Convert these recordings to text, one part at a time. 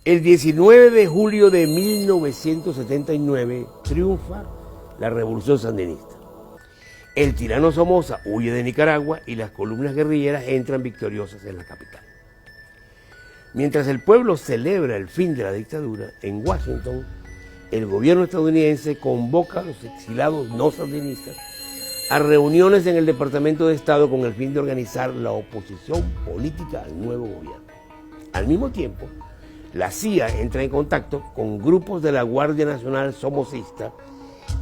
El 19 de julio de 1979 triunfa la revolución sandinista. El tirano Somoza huye de Nicaragua y las columnas guerrilleras entran victoriosas en la capital. Mientras el pueblo celebra el fin de la dictadura, en Washington, el gobierno estadounidense convoca a los exilados no sandinistas a reuniones en el Departamento de Estado con el fin de organizar la oposición política al nuevo gobierno. Al mismo tiempo, la CIA entra en contacto con grupos de la Guardia Nacional somocista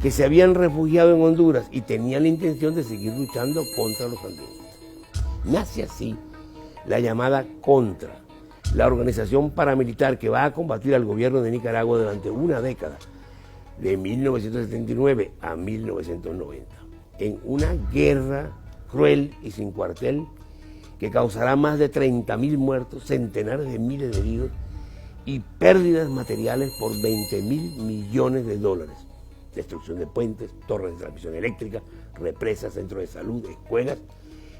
que se habían refugiado en Honduras y tenían la intención de seguir luchando contra los sandinistas. Nace así la llamada Contra, la organización paramilitar que va a combatir al gobierno de Nicaragua durante una década, de 1979 a 1990, en una guerra cruel y sin cuartel que causará más de 30.000 muertos, centenares de miles de heridos y pérdidas materiales por 20.000 millones de dólares. Destrucción de puentes, torres de transmisión eléctrica, represas, centros de salud, escuelas,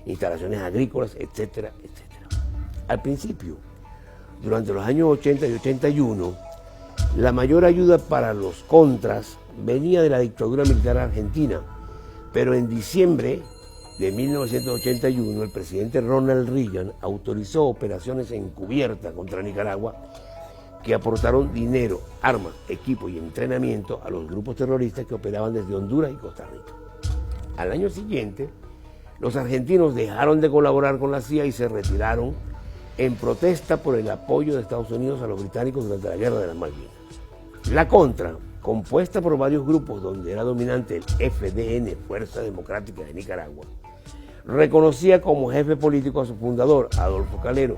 instalaciones agrícolas, etcétera, etcétera. Al principio, durante los años 80 y 81, la mayor ayuda para los contras venía de la dictadura militar argentina, pero en diciembre de 1981 el presidente Ronald Reagan autorizó operaciones encubiertas contra Nicaragua que aportaron dinero, armas, equipo y entrenamiento a los grupos terroristas que operaban desde Honduras y Costa Rica. Al año siguiente, los argentinos dejaron de colaborar con la CIA y se retiraron en protesta por el apoyo de Estados Unidos a los británicos durante la Guerra de las Malvinas. La Contra, compuesta por varios grupos donde era dominante el FDN, Fuerza Democrática de Nicaragua, reconocía como jefe político a su fundador, Adolfo Calero,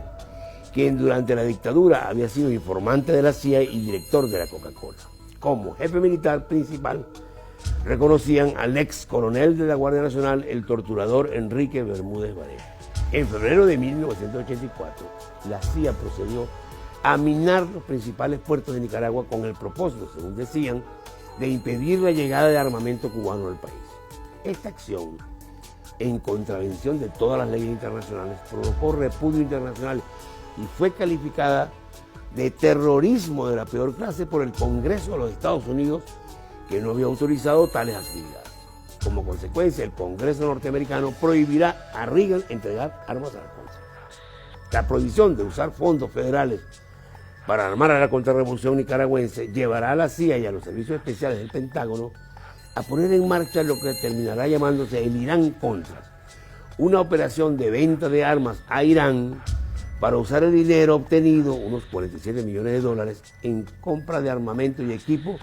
quien durante la dictadura había sido informante de la CIA y director de la Coca-Cola. Como jefe militar principal, reconocían al ex coronel de la Guardia Nacional, el torturador Enrique Bermúdez Varela. En febrero de 1984, la CIA procedió a minar los principales puertos de Nicaragua con el propósito, según decían, de impedir la llegada de armamento cubano al país. Esta acción, en contravención de todas las leyes internacionales, provocó repudio internacional y fue calificada de terrorismo de la peor clase por el Congreso de los Estados Unidos, que no había autorizado tales actividades. Como consecuencia, el Congreso norteamericano prohibirá a Reagan entregar armas a la Contra. La prohibición de usar fondos federales para armar a la contrarrevolución nicaragüense llevará a la CIA y a los servicios especiales del Pentágono a poner en marcha lo que terminará llamándose el Irán Contras, una operación de venta de armas a Irán para usar el dinero obtenido, unos 47 millones de dólares, en compra de armamento y equipo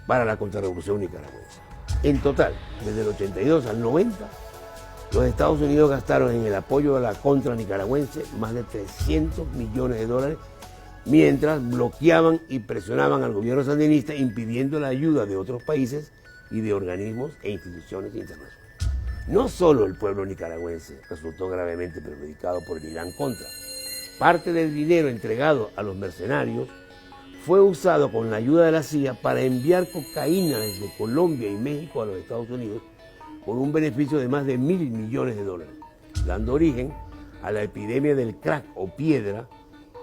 para la contrarrevolución nicaragüense. En total, desde el 82 al 90, los Estados Unidos gastaron en el apoyo a la contra nicaragüense más de 300 millones de dólares, mientras bloqueaban y presionaban al gobierno sandinista, impidiendo la ayuda de otros países y de organismos e instituciones internacionales. No solo el pueblo nicaragüense resultó gravemente perjudicado por el Irán Contra. Parte del dinero entregado a los mercenarios fue usado con la ayuda de la CIA para enviar cocaína desde Colombia y México a los Estados Unidos por un beneficio de más de 1.000 millones de dólares, dando origen a la epidemia del crack o piedra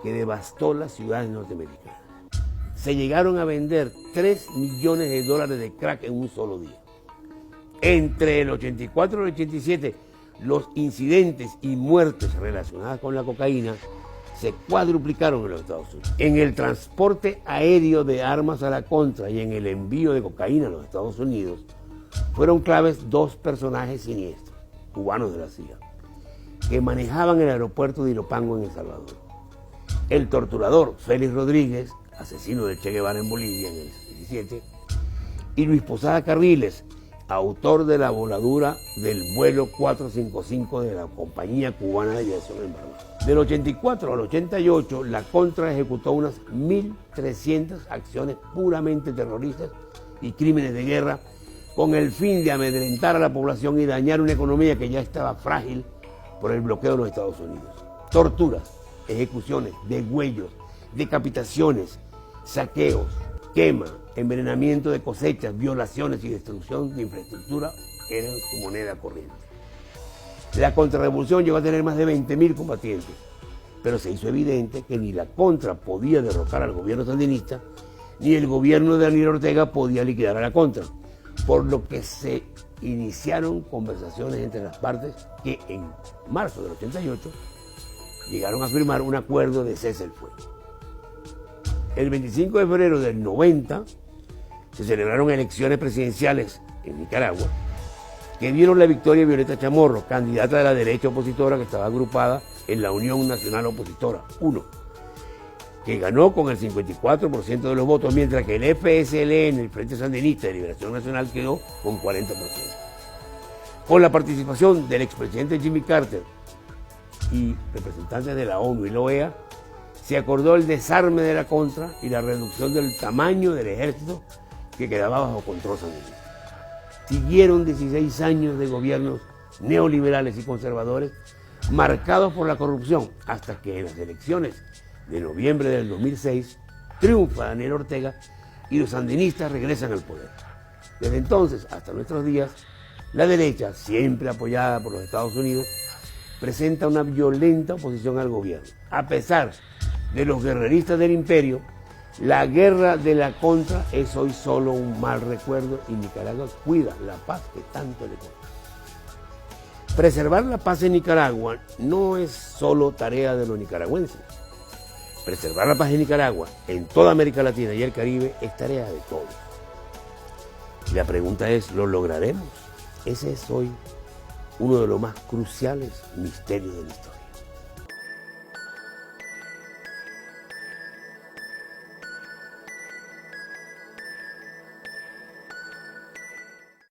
que devastó las ciudades norteamericanas. Se llegaron a vender 3 millones de dólares de crack en un solo día. Entre el 84 y el 87, los incidentes y muertes relacionadas con la cocaína se cuadruplicaron en los Estados Unidos. En el transporte aéreo de armas a la contra y en el envío de cocaína a los Estados Unidos fueron claves dos personajes siniestros, cubanos de la CIA, que manejaban el aeropuerto de Ilopango en El Salvador. El torturador Félix Rodríguez, asesino de Che Guevara en Bolivia en el 17, y Luis Posada Carriles, autor de la voladura del vuelo 455 de la Compañía Cubana de Aviación en Barbados. Del 84 al 88, la Contra ejecutó unas 1.300 acciones puramente terroristas y crímenes de guerra con el fin de amedrentar a la población y dañar una economía que ya estaba frágil por el bloqueo de los Estados Unidos. Torturas, ejecuciones, degüellos, decapitaciones, saqueos, quema, envenenamiento de cosechas, violaciones y destrucción de infraestructura eran su moneda corriente. La contrarrevolución llegó a tener más de 20.000 combatientes pero se hizo evidente que ni la Contra podía derrocar al gobierno sandinista, ni el gobierno de Daniel Ortega podía liquidar a la Contra, por lo que se iniciaron conversaciones entre las partes que en marzo del 88 llegaron a firmar un acuerdo de cese el fuego. El 25 de febrero del 90 se celebraron elecciones presidenciales en Nicaragua que dieron la victoria a Violeta Chamorro, candidata de la derecha opositora que estaba agrupada en la Unión Nacional Opositora, UNO, que ganó con el 54% de los votos, mientras que el FSLN, el Frente Sandinista de Liberación Nacional, quedó con 40%. Con la participación del expresidente Jimmy Carter y representantes de la ONU y la OEA, se acordó el desarme de la Contra y la reducción del tamaño del ejército que quedaba bajo control sandinista. Siguieron 16 años de gobiernos neoliberales y conservadores marcados por la corrupción, hasta que en las elecciones de noviembre del 2006 triunfa Daniel Ortega y los sandinistas regresan al poder. Desde entonces hasta nuestros días, la derecha, siempre apoyada por los Estados Unidos, presenta una violenta oposición al gobierno. A pesar de los guerreristas del imperio, la guerra de la Contra es hoy solo un mal recuerdo y Nicaragua cuida la paz que tanto le cuesta. Preservar la paz en Nicaragua no es solo tarea de los nicaragüenses. Preservar la paz en Nicaragua, en toda América Latina y el Caribe, es tarea de todos. Y la pregunta es, ¿lo lograremos? Ese es hoy uno de los más cruciales misterios de la historia.